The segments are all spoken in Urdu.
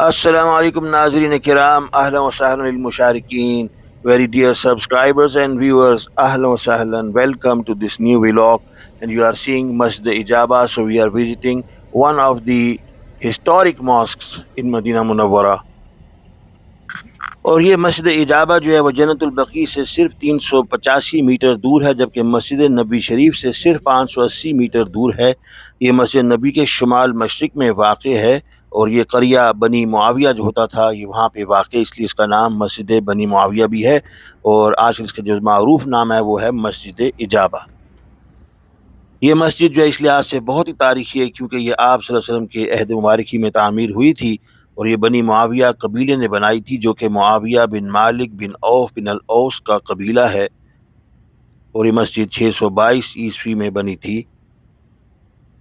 السلام علیکم ناظرین کرام، اہلا و سہلا للمشارکین. Very dear subscribers and viewers, ahlan wa sahlan, welcome to this new vlog. And you are seeing Masjid Ijaba. So we are visiting one of the historic mosques in Madinah Munawwara. اور یہ مسجد اجابہ جو ہے وہ جنت البقیع سے صرف 385 میٹر دور ہے، جبکہ مسجد نبی شریف سے صرف 580 میٹر دور ہے. یہ مسجد نبی کے شمال مشرق میں واقع ہے، اور یہ قریہ بنی معاویہ جو ہوتا تھا یہ وہاں پہ واقع، اس لیے اس کا نام مسجد بنی معاویہ بھی ہے. اور آج کل اس کا جو معروف نام ہے وہ ہے مسجد اجابہ. یہ مسجد جو ہے اس لحاظ سے بہت ہی تاریخی ہے کیونکہ یہ آپ صلی اللہ علیہ وسلم کے عہد مبارک ہی میں تعمیر ہوئی تھی، اور یہ بنی معاویہ قبیلے نے بنائی تھی، جو کہ معاویہ بن مالک بن عوف بن الاوس کا قبیلہ ہے. اور یہ مسجد 622 عیسوی میں بنی تھی،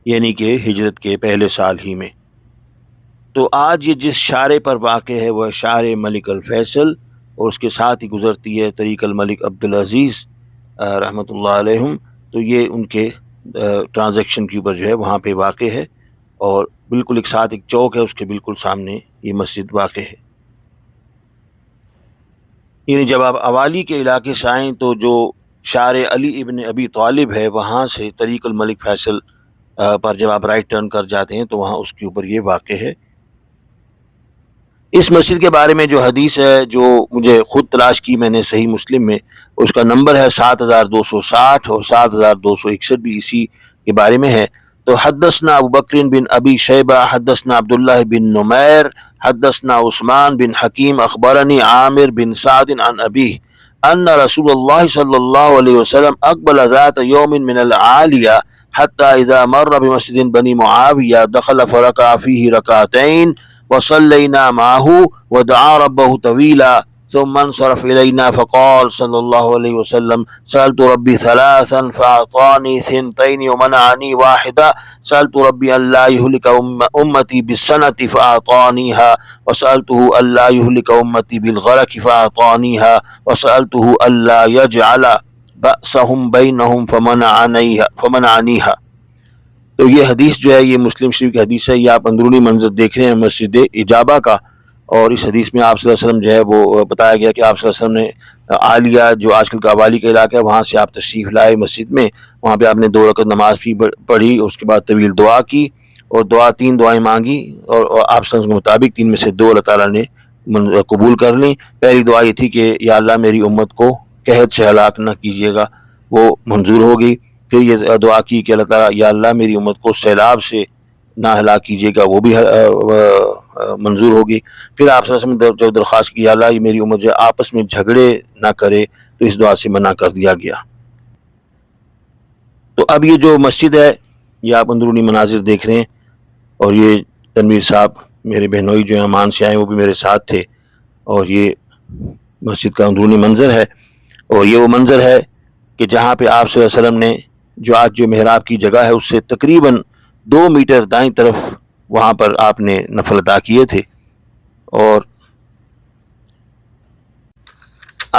یعنی کہ ہجرت کے پہلے سال ہی میں. تو آج یہ جس شارع پر واقع ہے وہ شارع ملک الفیصل، اور اس کے ساتھ ہی گزرتی ہے طریق الملک عبدالعزیز رحمۃ اللہ علیہم. تو یہ ان کے ٹرانزیکشن کے اوپر جو ہے وہاں پہ واقع ہے، اور بالکل ایک ساتھ ایک چوک ہے، اس کے بالکل سامنے یہ مسجد واقع ہے. یعنی جب آپ اوالی کے علاقے سے آئیں تو جو شارع علی ابن ابی طالب ہے وہاں سے طریق الملک فیصل پر جب آپ رائٹ ٹرن کر جاتے ہیں تو وہاں اس کے اوپر یہ واقع ہے. اس مسجد کے بارے میں جو حدیث ہے جو مجھے خود تلاش کی میں نے صحیح مسلم میں، اس کا نمبر ہے 7260 اور 7261 بھی اسی کے بارے میں ہے. تو حدثنا ابو بکر بن ابی شیبہ حدثنا عبداللہ بن نمیر حدثنا عثمان بن حکیم اخبرنی عامر بن سعد عن ابیہ ان رسول اللہ صلی اللہ علیہ وسلم اقبل ذات یوم من العالیہ حتی اذا مر بمسجد بنی معاویہ دخل فرکع فیہ رکعتین وصلينا معه ودعا ربه طويلا ثم انصرف إلينا فقال صلى الله عليه وسلم سألت ربي ثلاثا فأعطاني ثنتين ومنعني واحدة سألت ربي أن لا يهلك أمتي بالسنة فأعطانيها وسألته أن لا يهلك أمتي بالغرق فأعطانيها وسألته أن لا يجعل بأسهم بينهم فمنعنيها. تو یہ حدیث جو ہے یہ مسلم شریف کی حدیث ہے. یہ آپ اندرونی منظر دیکھ رہے ہیں مسجد اجابہ کا، اور اس حدیث میں آپ صلی اللہ علیہ وسلم جو ہے وہ بتایا گیا کہ آپ صلی اللہ علیہ وسلم نے عالیہ جو آج کل کا اوالی کا علاقہ ہے وہاں سے آپ تشریف لائے مسجد میں. وہاں پہ آپ نے 2 رکعت نماز بھی پڑھی، اس کے بعد طویل دعا کی، اور 3 دعائیں مانگی، اور آپ صلی اللہ علیہ وسلم کے مطابق 3 میں سے 2 اللہ تعالیٰ نے قبول کر لیں. پہلی دعا یہ تھی کہ یا اللہ میری امت کو قحط سے ہلاک نہ کیجیے گا، وہ منظور ہو گئی. پھر یہ دعا کی کہ اللہ تعالیٰ یا اللہ میری امت کو سیلاب سے نہ ہلاک کیجیے گا، وہ بھی منظور ہوگی. پھر آپ صلی اللہ علیہ وسلم جو درخواست کی یا اللہ میری امت جو آپس میں جھگڑے نہ کرے، تو اس دعا سے منع کر دیا گیا. تو اب یہ جو مسجد ہے یہ آپ اندرونی مناظر دیکھ رہے ہیں، اور یہ تنویر صاحب میرے بہنوئی جو ہیں عمان سے آئے وہ بھی میرے ساتھ تھے، اور یہ مسجد کا اندرونی منظر ہے. اور یہ وہ منظر ہے کہ جہاں پہ آپ صلی اللہ علیہ وسلم نے جو آج جو محراب کی جگہ ہے اس سے تقریباً 2 میٹر دائیں طرف وہاں پر آپ نے نفل ادا کیے تھے. اور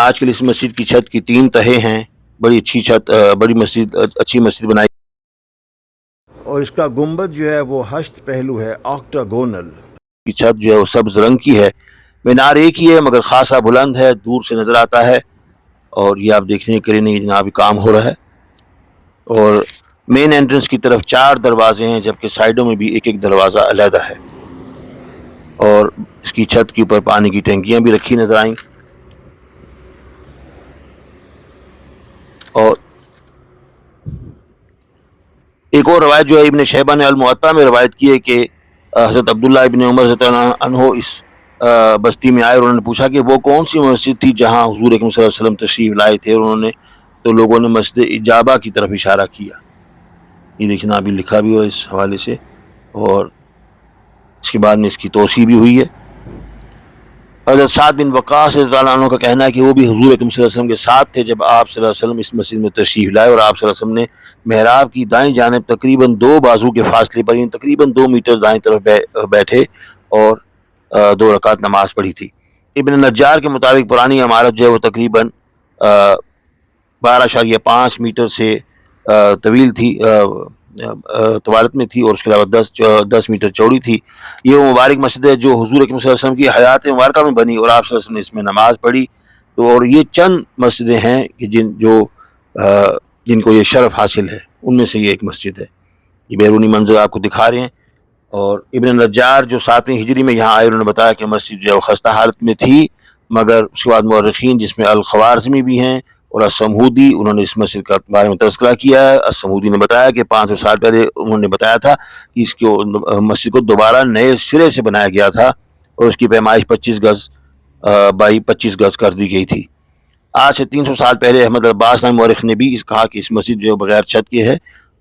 آج کل اس مسجد کی چھت کی 3 تہیں ہیں، بڑی اچھی چھت، بڑی مسجد، اچھی مسجد بنائی. اور اس کا گنبد جو ہے وہ 8 پہلو ہے، آکٹاگونل کی چھت جو ہے وہ سبز رنگ کی ہے. مینار ایک ہی ہے مگر خاصا بلند ہے، دور سے نظر آتا ہے. اور یہ آپ دیکھ رہے ہیں کریں جناب کام ہو رہا ہے. اور مین انٹرنس کی طرف 4 دروازے ہیں، جبکہ سائیڈوں میں بھی ایک ایک دروازہ علیحدہ ہے. اور اس کی چھت کے اوپر پانی کی ٹینکیاں بھی رکھی نظر آئیں. اور ایک اور روایت جو ہے ابن شیبہ نے الموطا میں روایت کی ہے کہ حضرت عبداللہ ابن عمر رضی اللہ عنہ اس بستی میں آئے اور انہوں نے پوچھا کہ وہ کون سی مسجد تھی جہاں حضور اکرم صلی اللہ علیہ وسلم تشریف لائے تھے، اور انہوں نے تو لوگوں نے مسجد اجابہ کی طرف اشارہ کیا. یہ دیکھنا ابھی لکھا بھی ہو اس حوالے سے، اور اس کے بعد میں اس کی توسیع بھی ہوئی ہے. حضرت سعد بن وقاص رضی اللہ عنہ کا کہنا ہے کہ وہ بھی حضور اکرم صلی اللہ علیہ وسلم کے ساتھ تھے جب آپ صلی اللہ علیہ وسلم اس مسجد میں تشریف لائے، اور آپ صلی اللہ علیہ وسلم نے محراب کی دائیں جانب تقریباً 2 بازو کے فاصلے پر، تقریباً 2 میٹر دائیں طرف بیٹھے اور 2 رکعت نماز پڑھی تھی. ابن نجار کے مطابق پرانی عمارت جو ہے وہ تقریباً 12.5 میٹر سے طویل تھی، طوالت میں تھی اور اس کے علاوہ 10 میٹر چوڑی تھی۔ یہ وہ مبارک مسجد ہے جو حضور اکرم صلی اللہ علیہ وسلم کی حیات مبارکہ میں بنی اور آپ صلی اللہ علیہ وسلم نے اس میں نماز پڑھی۔ تو اور یہ چند مسجدیں ہیں کہ جن کو یہ شرف حاصل ہے، ان میں سے یہ ایک مسجد ہے۔ یہ بیرونی منظر آپ کو دکھا رہے ہیں۔ اور ابن نجار جو 7ویں ہجری میں یہاں آئے، انہوں نے بتایا کہ مسجد جو ہے وہ خستہ حالت میں تھی، مگر اس کے بعد مورخین جس میں الخوارزمی بھی ہیں اور السمہودی، انہوں نے اس مسجد کا بارے میں تذکرہ کیا ہے۔ السمہودی نے بتایا کہ 500 سال پہلے انہوں نے بتایا تھا کہ اس کو مسجد کو دوبارہ نئے سرے سے بنایا گیا تھا اور اس کی پیمائش 25 گز بائی 25 گز کر دی گئی تھی۔ آج سے 300 سال پہلے احمد عباس نامی مورخ نے بھی کہا کہ اس مسجد جو بغیر چھت کے ہے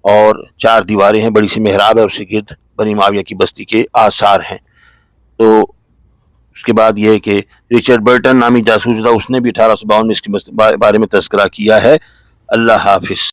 اور 4 دیواریں ہیں، بڑی سی محراب ہے اور اس کے گرد بنی معاویہ کی بستی کے آثار ہیں۔ تو اس کے بعد یہ ہے کہ رچرڈ برٹن نامی جاسوس تھا، اس نے بھی 1852 میں اس کے بارے میں تذکرہ کیا ہے۔ اللہ حافظ۔